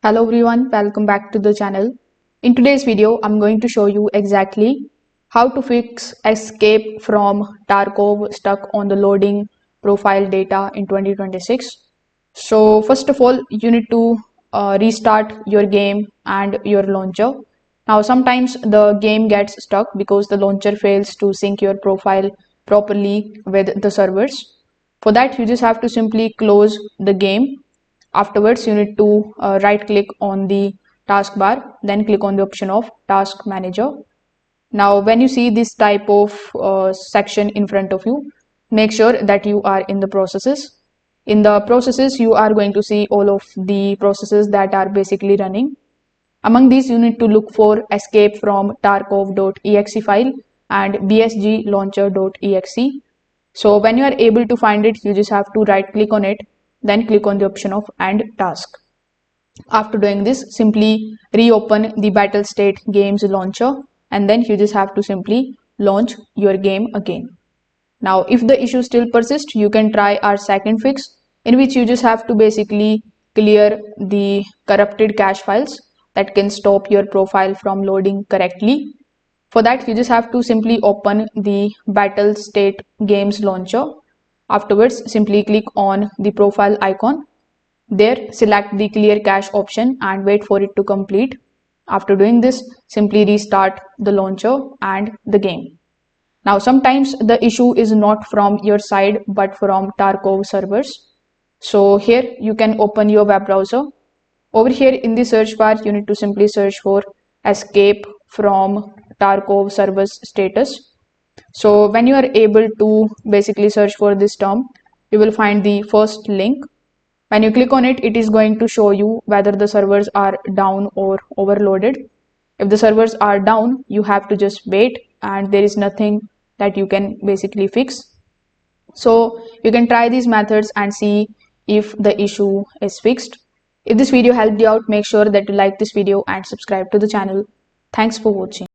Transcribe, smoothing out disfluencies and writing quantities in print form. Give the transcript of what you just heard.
Hello everyone, welcome back to the channel. In today's video, I'm going to show you exactly how to fix escape from Tarkov Stuck on the loading profile data in 2026. So first of all, you need to restart your game and your launcher. Now sometimes the game gets stuck because the launcher fails to sync your profile properly with the servers. For that, you just have to simply close the game. Afterwards, you need to right click on the taskbar, then click on the option of task manager. Now, when you see this type of section in front of you, make sure that you are in the processes. In the processes, you are going to see all of the processes that are basically running. Among these, you need to look for escape from tarkov.exe file and bsg launcher.exe. So when you are able to find it, you just have to right click on it, then click on the option of end task. After doing this, simply reopen the battle state games launcher, and then you just have to simply launch your game again. Now, if the issue still persists, you can try our second fix, in which you just have to basically clear the corrupted cache files that can stop your profile from loading correctly. For that, you just have to simply open the battle state games launcher. Afterwards, simply click on the profile icon. There, select the clear cache option and wait for it to complete. After doing this, simply restart the launcher and the game. Now, sometimes the issue is not from your side but from Tarkov servers. So here you can open your web browser. Over here in the search bar, you need to simply search for escape from Tarkov servers status. So when you are able to basically search for this term, you will find the first link. When you click on it, it is going to show you whether the servers are down or overloaded. If the servers are down, you have to just wait and there is nothing that you can basically fix. So you can try these methods and see if the issue is fixed. If this video helped you out, make sure that you like this video and subscribe to the channel. Thanks for watching.